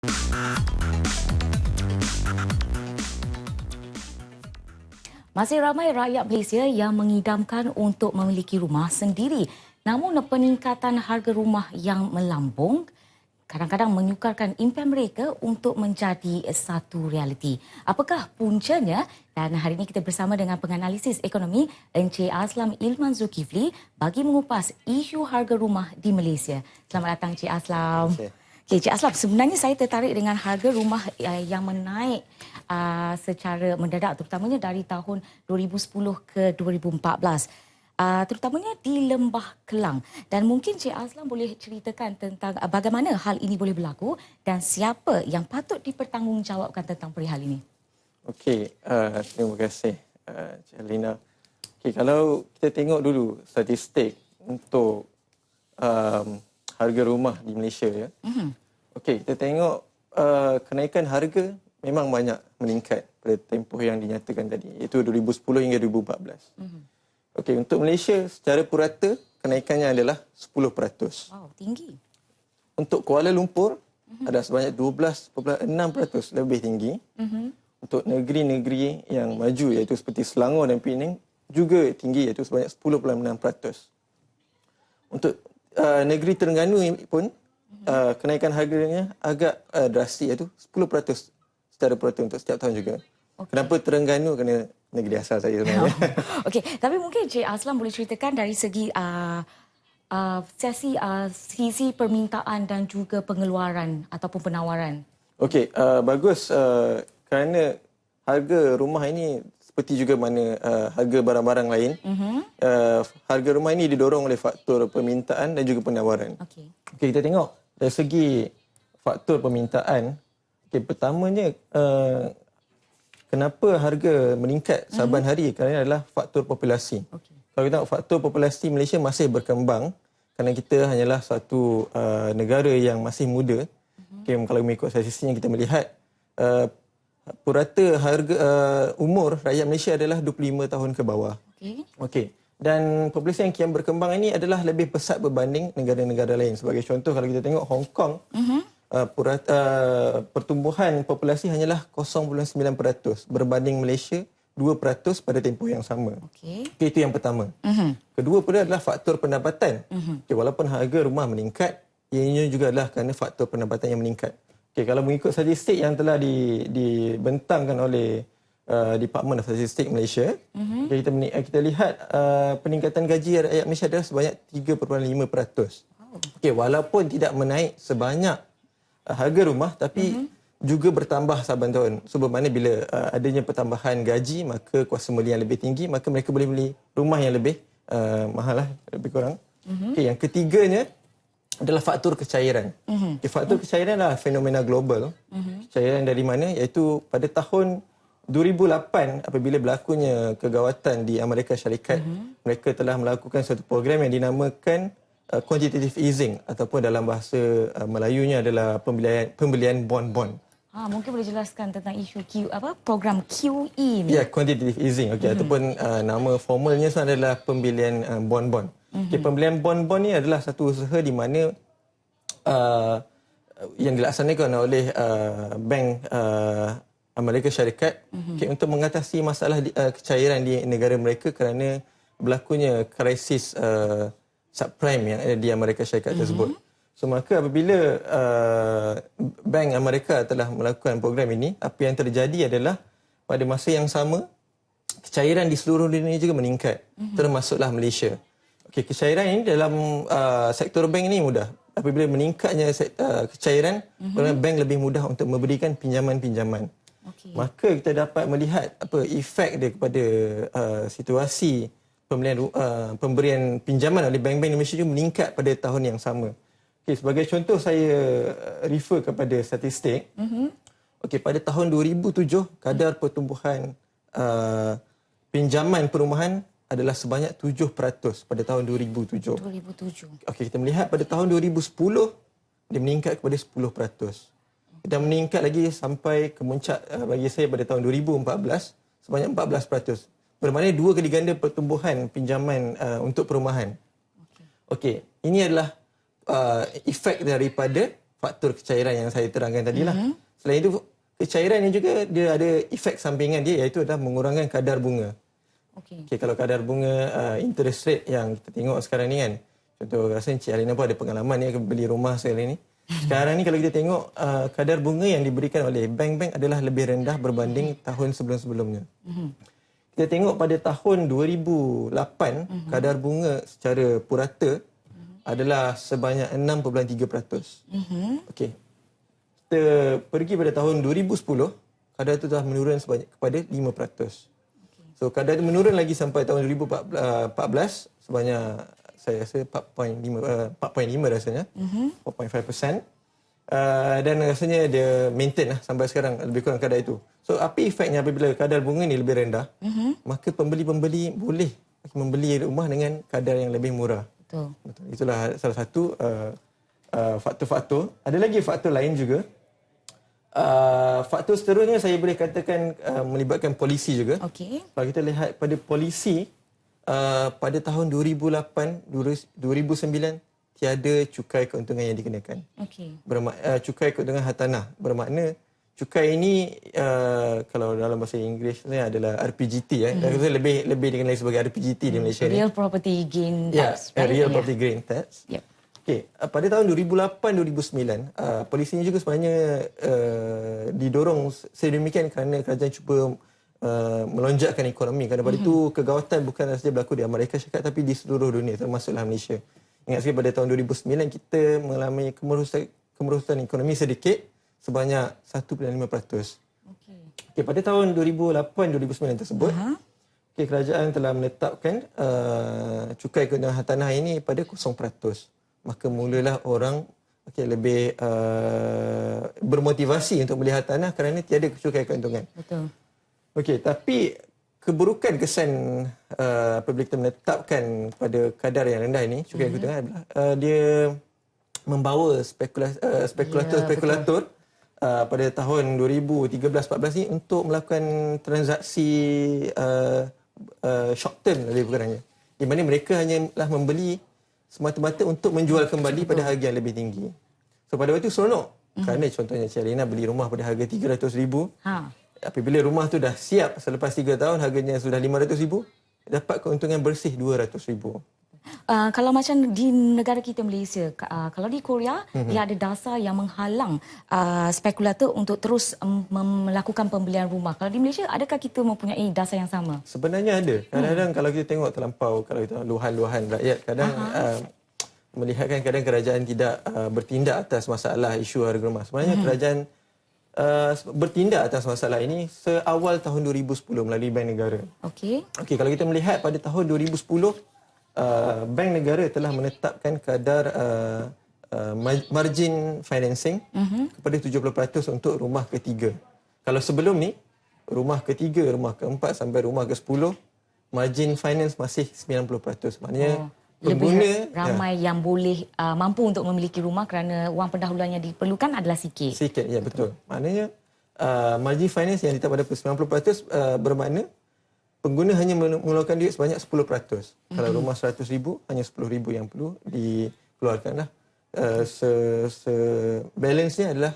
Masih ramai rakyat Malaysia yang mengidamkan untuk memiliki rumah sendiri. Namun peningkatan harga rumah yang melambung kadang-kadang menyukarkan impian mereka untuk menjadi satu realiti. Apakah puncanya? Dan hari ini kita bersama dengan penganalisis ekonomi Encik Aslam Ilman Zulkifli bagi mengupas isu harga rumah di Malaysia. Selamat datang Encik Aslam. Okay, Encik Aslam, sebenarnya saya tertarik dengan harga rumah yang menaik secara mendadak, terutamanya dari tahun 2010 ke 2014. Terutamanya di Lembah Kelang. Dan mungkin Cik Aslam boleh ceritakan tentang bagaimana hal ini boleh berlaku dan siapa yang patut dipertanggungjawabkan tentang perihal ini. Okey, terima kasih Cik Alina. Okey, kalau kita tengok dulu statistik untuk harga rumah di Malaysia ya. Okey, kita tengok kenaikan harga memang banyak meningkat pada tempoh yang dinyatakan tadi, iaitu 2010 hingga 2014. Okey, untuk Malaysia secara purata kenaikannya adalah 10%. Wow, tinggi. Untuk Kuala Lumpur ada sebanyak 12.6% lebih tinggi. Untuk negeri-negeri yang maju iaitu seperti Selangor dan Penang juga tinggi iaitu sebanyak 10.6%. Untuk negeri Terengganu pun kenaikan harganya agak drastik iaitu 10% secara purata untuk setiap tahun juga. Okay. Kenapa Terengganu? Kerana negeri asal saya sebenarnya. Okey, tapi mungkin Cik Aslam boleh ceritakan dari segi sisi permintaan dan juga pengeluaran ataupun penawaran. Okey, bagus kerana harga rumah ini seperti juga mana harga barang-barang lain. Harga rumah ini didorong oleh faktor permintaan dan juga penawaran. Okey, kita tengok dari segi faktor permintaan. Okey, pertamanya kenapa harga meningkat saban hari? Kerana adalah faktor populasi. Okay. Kalau kita tengok faktor populasi Malaysia masih berkembang kerana kita hanyalah satu negara yang masih muda. Okay, kalau mengikut statistiknya kita melihat purata harga umur rakyat Malaysia adalah 25 tahun ke bawah. Okay. Dan populasi yang kian berkembang ini adalah lebih pesat berbanding negara-negara lain. Sebagai contoh, kalau kita tengok Hong Kong, pertumbuhan populasi hanyalah 0.9% berbanding Malaysia 2% pada tempoh yang sama. Okay, itu yang pertama. Kedua pula adalah faktor pendapatan. Okay, walaupun harga rumah meningkat, ianya juga adalah kerana faktor pendapatan yang meningkat. Okay, kalau mengikut statistik yang telah dibentangkan oleh Department of Statistik Malaysia, okay, kita lihat peningkatan gaji rakyat Malaysia adalah sebanyak 3.5%. Okay, walaupun tidak menaik sebanyak harga rumah, tapi juga bertambah saban tahun. So bermakna bila adanya pertambahan gaji, maka kuasa beli yang lebih tinggi, maka mereka boleh beli rumah yang lebih mahal lah, lebih kurang. Okay, yang ketiganya adalah faktor kecairan. Okay, faktor kecairan adalah fenomena global. Kecairan dari mana? Iaitu pada tahun 2008 apabila berlakunya kegawatan di Amerika Syarikat, mereka telah melakukan satu program yang dinamakan quantitative easing ataupun dalam bahasa Melayunya adalah pembelian bond-bond. Mungkin boleh jelaskan tentang isu program QE ni. Ya, quantitative easing, okey, ataupun nama formalnya adalah pembelian bond-bond. Okay, pembelian bond-bond ni adalah satu usaha di mana yang dilaksanakan oleh Bank Amerika Syarikat untuk mengatasi masalah kecairan di negara mereka kerana berlakunya krisis subprime yang ada di Amerika Syarikat tersebut. So maka apabila Bank Amerika telah melakukan program ini, apa yang terjadi adalah pada masa yang sama kecairan di seluruh dunia juga meningkat, termasuklah Malaysia. Okey, kecairan ini dalam sektor bank ini mudah. Apabila meningkatnya kecairan, bank lebih mudah untuk memberikan pinjaman-pinjaman. Maka kita dapat melihat efek dia kepada situasi pemberian pinjaman oleh bank-bank Malaysia juga meningkat pada tahun yang sama. Okay, sebagai contoh saya refer kepada statistik. Okay, pada tahun 2007 kadar pertumbuhan pinjaman perumahan adalah sebanyak 7% pada tahun 2007. Okay, kita melihat pada tahun 2010 dia meningkat kepada 10%. Kita meningkat lagi sampai ke puncak bagi saya pada tahun 2014 sebanyak 14%. Bermakna 2 kali ganda pertumbuhan pinjaman untuk perumahan. Okey, ini adalah efek daripada faktor kecairan yang saya terangkan tadilah. Selain itu, kecairan ini juga dia ada efek sampingan dia, iaitu adalah mengurangkan kadar bunga. Okey, kalau kadar bunga interest rate yang kita tengok sekarang ni kan, contoh rasa Encik Alina pun ada pengalaman ni beli rumah sekarang ni. Sekarang ni kalau kita tengok kadar bunga yang diberikan oleh bank-bank adalah lebih rendah berbanding tahun sebelum-sebelumnya. Kita tengok pada tahun 2008 kadar bunga secara purata adalah sebanyak 6.3%. Okey. Kita pergi pada tahun 2010, kadar itu telah menurun kepada 5%. So kadar itu menurun lagi sampai tahun 2014 sebanyak saya rasa 4.5 rasanya. 4.5%. Dan rasanya dia maintain lah sampai sekarang lebih kurang kadar itu. So apa efeknya apabila kadar bunga ni lebih rendah? Maka pembeli-pembeli boleh membeli rumah dengan kadar yang lebih murah. Betul. Itulah salah satu faktor-faktor. Ada lagi faktor lain juga. Faktor seterusnya saya boleh katakan melibatkan polisi juga. Okey. Kalau kita lihat pada polisi pada tahun 2008, 2009 tiada cukai keuntungan yang dikenakan. Okey. Cukai keuntungan hartanah bermakna cukai ini kalau dalam bahasa Inggeris ni adalah RPGT lebih dikenali sebagai RPGT di Malaysia ni. Real Property Gain Tax. Real Property Gain Tax. Yep. Okey, pada tahun 2008-2009, polisi ini juga sebenarnya didorong sedemikian kerana kerajaan cuba melonjakkan ekonomi. Kerana pada itu kegawatan bukan sahaja berlaku di Amerika Syarikat tapi di seluruh dunia termasuklah Malaysia. Ingat sekali pada tahun 2009 kita mengalami kemerosotan ekonomi sedikit sebanyak 1.5%. Okey, pada tahun 2008-2009 tersebut, kerajaan telah menetapkan cukai keuntungan hartanah ini pada 0%. Maka mulalah orang lebih bermotivasi untuk beli hartanah kerana tiada cukai keuntungan. Betul. Okey, tapi keburukan kesan apabila kita menetapkan pada kadar yang rendah ini, cukai keuntungan adalah dia membawa spekulator pada tahun 2013-14 ni untuk melakukan transaksi short term lebih kurangnya. Di mana mereka hanyalah membeli semata-mata untuk menjual kembali pada harga yang lebih tinggi. So pada waktu itu seronok. Kerana contohnya Cik Alina beli rumah pada harga RM300,000. Apabila rumah tu dah siap selepas 3 tahun harganya sudah RM500,000, dapat keuntungan bersih RM200,000. Kalau macam di negara kita Malaysia, kalau di Korea, dia ada dasar yang menghalang spekulator untuk terus melakukan pembelian rumah. Kalau di Malaysia, adakah kita mempunyai dasar yang sama? Sebenarnya ada. Kadang-kadang kalau kita tengok terlampau, kalau kita luahan-luahan rakyat, kadang melihatkan kadang kerajaan tidak bertindak atas masalah isu harga rumah. Sebenarnya kerajaan bertindak atas masalah ini seawal tahun 2010 melalui Bank Negara. Okey, kalau kita melihat pada tahun 2010, Bank Negara telah menetapkan kadar margin financing kepada 70% untuk rumah ketiga. Kalau sebelum ni, rumah ketiga, rumah keempat sampai rumah ke-10, margin finance masih 90%. Maknanya pengguna ramai yang boleh mampu untuk memiliki rumah kerana wang pendahuluan yang diperlukan adalah sikit. Sikit, ya betul. Maknanya margin finance yang ditetapkan pada 90% bermakna pengguna hanya mengeluarkan duit sebanyak 10%. Kalau rumah RM100,000, hanya RM10,000 yang perlu dikeluarkan. Balance-nya adalah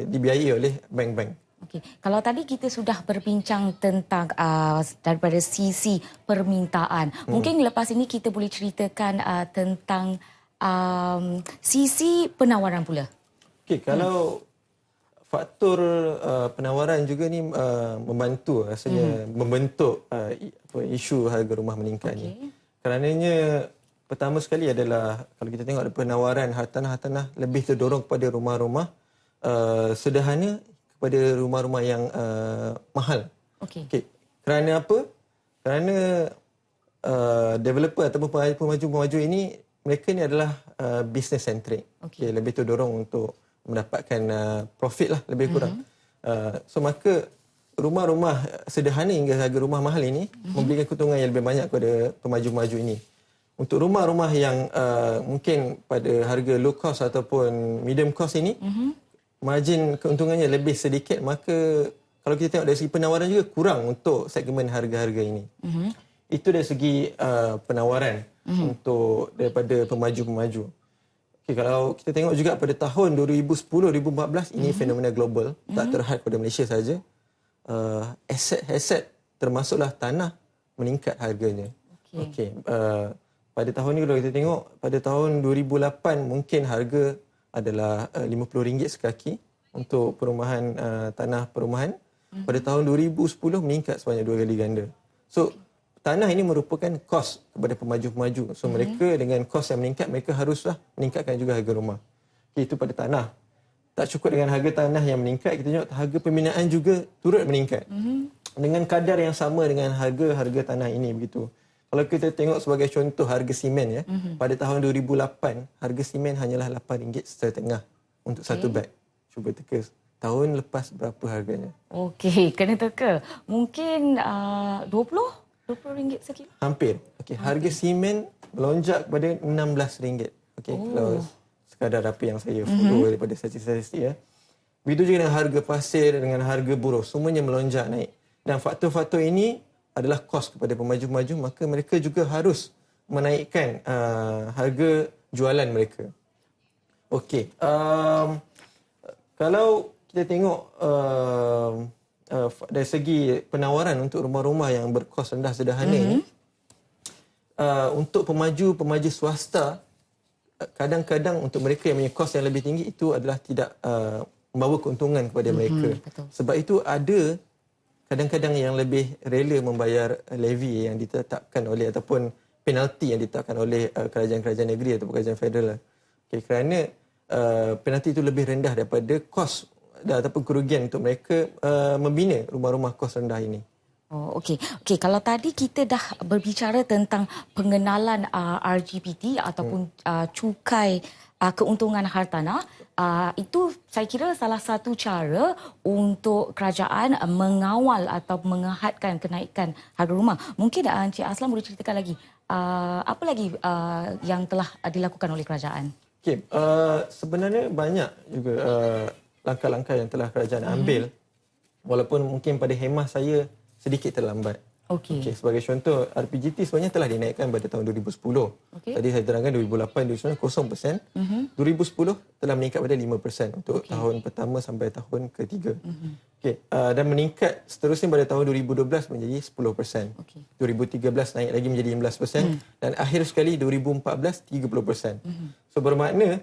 dibiayai oleh bank-bank. Okey. Kalau tadi kita sudah berbincang tentang daripada sisi permintaan, mungkin lepas ini kita boleh ceritakan tentang sisi penawaran pula. Okey, kalau faktor penawaran juga ni membantu rasanya membentuk isu harga rumah meningkat ni. Kerananya pertama sekali adalah kalau kita tengok penawaran hartanah lebih terdorong kepada rumah-rumah sederhana kepada rumah-rumah yang mahal. Okey. Kerana apa? Kerana developer ataupun pemaju-pemaju ini mereka ni adalah business centric. Lebih terdorong untuk mendapatkan profit lah lebih kurang. So maka rumah-rumah sederhana hingga harga rumah mahal ini memberikan keuntungan yang lebih banyak kepada pemaju-pemaju ini. Untuk rumah-rumah yang mungkin pada harga low cost ataupun medium cost ini, margin keuntungannya lebih sedikit, maka kalau kita tengok dari segi penawaran juga kurang untuk segmen harga-harga ini. Itu dari segi penawaran untuk daripada pemaju-pemaju. Kalau kita tengok juga pada tahun 2010-2014, ini fenomena global, tak terhad pada Malaysia saja. Aset termasuklah tanah meningkat harganya. Pada tahun ni kalau kita tengok, pada tahun 2008 mungkin harga adalah RM50 sekaki untuk perumahan tanah perumahan. Pada tahun 2010 meningkat sebanyak 2 kali ganda. So tanah ini merupakan kos kepada pemaju-pemaju. So mereka dengan kos yang meningkat, mereka haruslah meningkatkan juga harga rumah. Itu pada tanah. Tak cukup dengan harga tanah yang meningkat, kita tengok harga pembinaan juga turut meningkat. Dengan kadar yang sama dengan harga tanah ini begitu. Kalau kita tengok sebagai contoh harga simen pada tahun 2008 harga simen hanyalah RM8.5 untuk satu beg. Cuba teka tahun lepas berapa harganya? Okey, kena teka. Mungkin RM20 sekilo. Hampir. Harga simen melonjak kepada RM16. Kalau sekadar apa yang saya follow daripada statistik. Begitu juga dengan harga pasir, dengan harga buruh, semuanya melonjak naik. Dan faktor-faktor ini adalah kos kepada pemaju-pemaju, maka mereka juga harus menaikkan harga jualan mereka. Kalau kita tengok dari segi penawaran untuk rumah-rumah yang berkos rendah sederhana ini, untuk pemaju swasta, kadang-kadang untuk mereka yang punya kos yang lebih tinggi itu adalah tidak membawa keuntungan kepada mereka. Sebab itu ada kadang-kadang yang lebih rela membayar levy yang ditetapkan oleh ataupun penalti yang ditetapkan oleh kerajaan-kerajaan negeri ataupun kerajaan federal. Kerana penalti itu lebih rendah daripada kos ataupun kerugian untuk mereka membina rumah-rumah kos rendah ini. Okey, kalau tadi kita dah berbicara tentang pengenalan RGPT ataupun cukai keuntungan hartanah, itu saya kira salah satu cara untuk kerajaan mengawal atau mengahadkan kenaikan harga rumah. Mungkin Encik Aslam boleh ceritakan lagi apa lagi yang telah dilakukan oleh kerajaan? Sebenarnya banyak juga langkah-langkah yang telah kerajaan ambil, walaupun mungkin pada hemah saya sedikit terlambat. Sebagai contoh, RPJT sebenarnya telah dinaikkan pada tahun 2010. Tadi saya terangkan 2008, 2009 0%. 2010 telah meningkat pada 5% untuk tahun pertama sampai tahun ketiga. Dan meningkat seterusnya pada tahun 2012 menjadi 10%. 2013 naik lagi menjadi 15%. Dan akhir sekali 2014 30%. So bermakna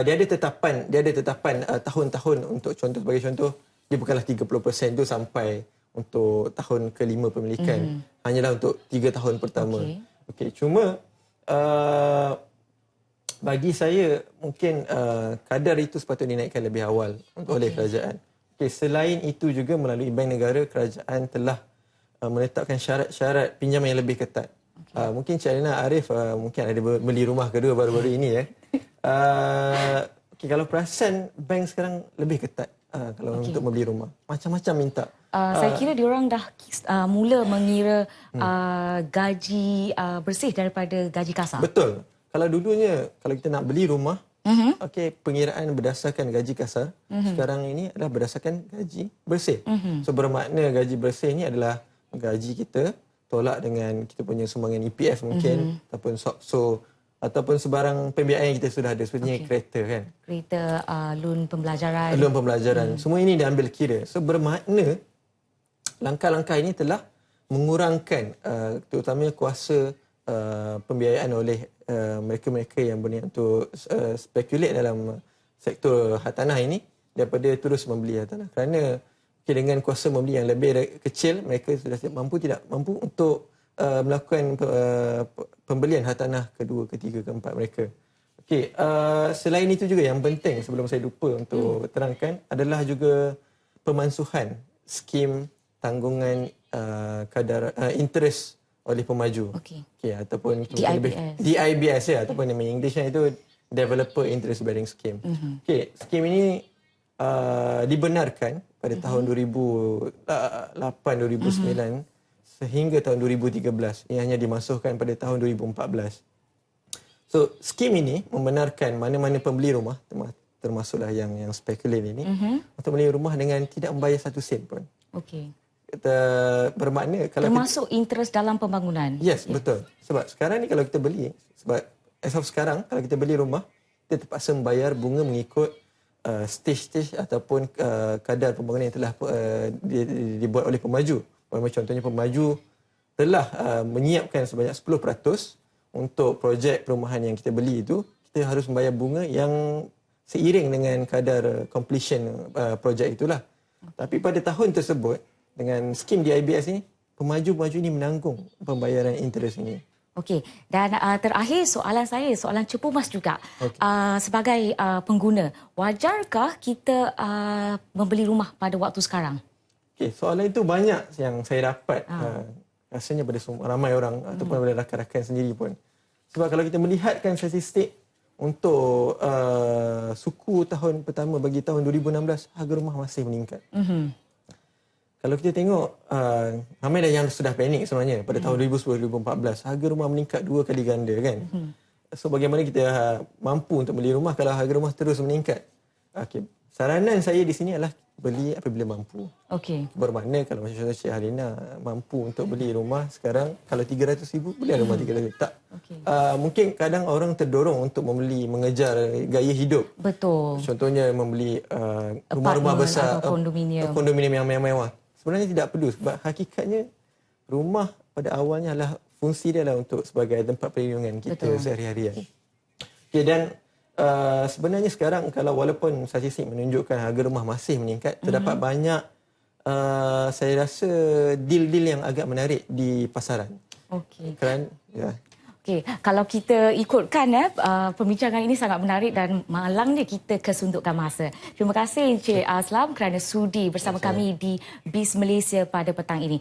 dia ada tetapan tahun-tahun untuk contoh, sebagai contoh, dia bukanlah 30% itu sampai untuk tahun kelima pemilikan, hanyalah untuk 3 tahun pertama. Cuma bagi saya mungkin kadar itu sepatutnya dinaikkan lebih awal oleh kerajaan. Selain itu juga melalui Bank Negara, kerajaan telah menetapkan syarat-syarat pinjaman yang lebih ketat. Mungkin Cik Alina Arif mungkin ada beli rumah kedua baru-baru ini. Kalau perasan bank sekarang lebih ketat kalau untuk membeli rumah. Macam-macam minta. Saya kira diorang dah mula mengira gaji bersih daripada gaji kasar. Betul. Kalau dulunya, kalau kita nak beli rumah, pengiraan berdasarkan gaji kasar, sekarang ini adalah berdasarkan gaji bersih. So bermakna gaji bersih ini adalah gaji kita tolak dengan kita punya sumbangan EPF mungkin, ataupun SOCSO, ataupun sebarang pembiayaan yang kita sudah ada, sepertinya kereta kan. Kereta, loan pembelajaran. Loan pembelajaran. Semua ini diambil kira. So bermakna langkah-langkah ini telah mengurangkan terutamanya kuasa pembiayaan oleh mereka-mereka yang berniat untuk spekulate dalam sektor hartanah ini daripada terus membeli hartanah. Kerana dengan kuasa membeli yang lebih kecil, mereka sudah tidak mampu untuk melakukan pembelian hartanah kedua, ketiga, keempat mereka. Selain itu juga yang penting sebelum saya lupa untuk terangkan adalah juga pemansuhan skim tanggungan kadar interest oleh pemaju. Ataupun DIBS ataupun nama Englishnya itu Developer Interest Bearing Scheme. Skim ini dibenarkan pada tahun 2008-2009 sehingga tahun 2013. Ia hanya dimasukkan pada tahun 2014. So, skim ini membenarkan mana-mana pembeli rumah, termasuklah yang spekulan ini, untuk membeli rumah dengan tidak membayar satu sen pun. Bermakna kalau termasuk interest dalam pembangunan. Yes, betul. Sebab sekarang ni kalau kita beli, sebab as of sekarang kalau kita beli rumah, kita terpaksa membayar bunga mengikut stage-stage ataupun kadar pembangunan yang telah dibuat oleh pemaju. Contohnya pemaju telah menyiapkan sebanyak 10% untuk projek perumahan yang kita beli itu, kita harus membayar bunga yang seiring dengan kadar completion projek itulah. Tapi pada tahun tersebut, dengan skim DIBS ini, pemaju-pemaju ini menanggung pembayaran interest ini. Okey, dan terakhir soalan cepu mas juga. Okay. Sebagai pengguna, wajarkah kita membeli rumah pada waktu sekarang? Okey, soalan itu banyak yang saya dapat. Rasanya pada ramai orang ataupun pada rakan-rakan sendiri pun. Sebab kalau kita melihatkan statistik untuk suku tahun pertama bagi tahun 2016, harga rumah masih meningkat. Kalau kita tengok, ramai dah yang sudah panik sebenarnya pada tahun 2010-2014. Harga rumah meningkat 2 kali ganda kan. So bagaimana kita mampu untuk beli rumah kalau harga rumah terus meningkat? Okay. Saranan saya di sini adalah beli apabila mampu. Okey. Bermakna kalau macam contoh Cik Halina mampu untuk beli rumah sekarang, kalau 300,000 beli rumah 300,000. Tak. Okay. Mungkin kadang orang terdorong untuk mengejar gaya hidup. Betul. Contohnya membeli rumah-rumah besar, kondominium yang mewah. Sebenarnya tidak perlu sebab hakikatnya rumah pada awalnya adalah fungsi dia adalah untuk sebagai tempat perlindungan kita sehari-harian. Okay, dan sebenarnya sekarang kalau walaupun statistik menunjukkan harga rumah masih meningkat, terdapat banyak saya rasa deal-deal yang agak menarik di pasaran. Okey. Kan ya. Okey, kalau kita ikutkan perbincangan ini sangat menarik dan malangnya kita kesuntukkan masa. Terima kasih Encik Aslam kerana sudi bersama kami di BIS Malaysia pada petang ini.